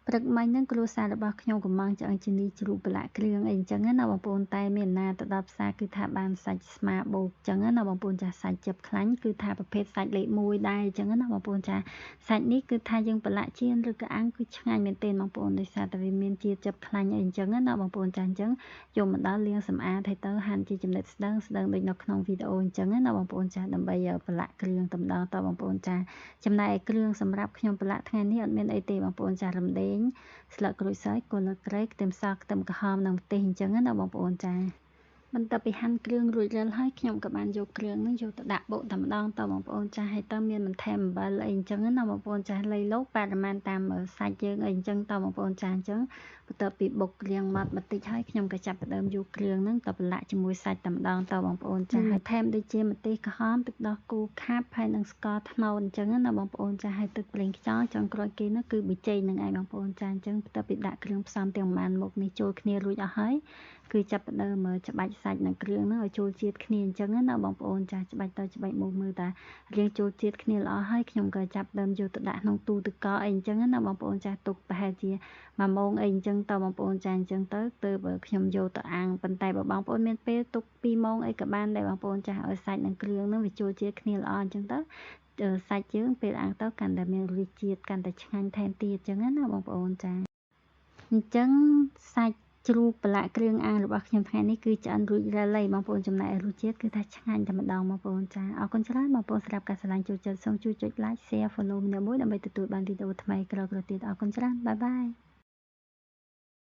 ព្រឹកមិញហ្នឹងគ្រួសាររបស់ខ្ញុំកំងឆ្អឹងជំនីជ្រូកប្រឡាក់គ្រឿងអីអញ្ចឹងណាបងប្អូនតែមានណាទៅដល់ផ្សារគឺថាបានសាច់ស្មាបូកអញ្ចឹងណាបងប្អូនចាសាច់ជិបខ្លាញ់គឺថាប្រភេទសាច់លេខ1ដែរអញ្ចឹងណាបងប្អូនចាសាច់នេះគឺថាយើងប្រឡាក់ចៀនឬក៏អាំងគឺឆ្ងាញ់មែនទែនបងប្អូនដោយសារតែវាមានជាតិជិបខ្លាញ់អីអញ្ចឹងណាបងប្អូនចាអញ្ចឹងយកមកដល់លាងសម្អាតហើយទៅហាន់ជាចំណិតស្ដើងដូចនៅក្នុងវីដេអូអញ្ចឹងណាបងប្អូនចាដើម្បីប្រឡាក់គ្រឿងតែម្ដងតបងប្អូនចាចំណែកគ្រឿងសម្រាប់ខ្ញុំប្រឡាក់ថ្ងៃនេះអត់មានអីទេបងប្អូនចារំដេងស្លឹកក្រូចសើចគល់លើក្រេខ្ទឹមសខ្ទឹមក្រហមនិងម្ទេសអញ្ចឹងណាបងប្អូនចាបន្ទាប់ពីហាន់គ្រឿងរួចរាល់ហើយខ្ញុំក៏បានយកគ្រឿងនេះយកទៅដាក់បុកតែម្ដងតបងប្អូនចាហើយទៅមានបន្ថែមអំបិលអីអញ្ចឹងណាបងប្អូនចាលៃលោកបរិមាណតាមសាច់យើងអីអញ្ចឹងតបងប្អូនចាអញ្ចឹងបន្ទាប់ពីបុកគ្រឿងម៉ត់បន្តិចហើយខ្ញុំក៏ចាប់ផ្ដើមយកគ្រឿងហ្នឹងទៅប្រឡាក់ជាមួយសាច់តែម្ដងតបងប្អូនចាហើយថែមដូចជាម្ទេសក្រហមទឹកដោះគោខាប់ហើយនិងស្ករត្នោតអញ្ចឹងណាបងប្អូនចាហើយទឹកប្រេងខ្យងចុងក្រោយគេនោះគឺប៊ីចេងនឹងឯងបងប្អូនចាអញ្ចឹងបន្ទាប់ពីដាក់គ្រឿងផ្សំទាំងប៉ុន្មានមុខនេះចូលគ្នារួចអស់ហើយគឺចាប់ផ្ដើមច្បាច់សាច់និងគ្រឿងហ្នឹងឲ្យចូលជាតិគ្នាអញ្ចឹងណាបងប្អូនចាច្បាច់ទៅច្បាច់មកមើលតារៀងចូលជាតិគ្នាល្អហើយខ្ញុំក៏ចាប់ផ្ដើមយកទៅដាក់ក្នុងទូទឹកកកអីអញ្ចឹងណាបងប្អូនចាទុកប្រហែលជា1 ម៉ោងអីអញ្ចឹងតបងប្អូនចាអញ្ចឹងទៅខ្ញុំយកទៅអាំងប៉ុន្តែបើបងប្អូនមានពេលទុក2 ម៉ោងអីក៏បានដែរបងប្អូនចាឲ្យសាច់និងគ្រឿងហ្នឹងវាចូលជាតិគ្នាល្អអញ្ចឹងទៅសាច់យើងពេលអាំងទៅកាន់តែមានរសជាតិកាន់តែឆ្ងាញ់ថែមទៀតអញ្ចឹងណាបងប្អូនចាអញ្ចឹងសាច់ជ្រូកប្រឡាក់គ្រឿងអាំងរបស់ខ្ញុំថ្ងៃនេះគឺឆ្អិនរួចរាល់ហើយបងប្អូនចំណែករសជាតិគឺថាឆ្ងាញ់តែម្ដងបងប្អូនចាអរគុណច្រើនបងប្អូនសម្រាប់ការស្រឡាញ់ចូលចិត្តសូមជួយចុច like share follow ម្នាក់មួយដើម្បីទទួលបានវីដេអូថ្មីក្រោយៗទៀតអរគុណច្រើនបាយបាយ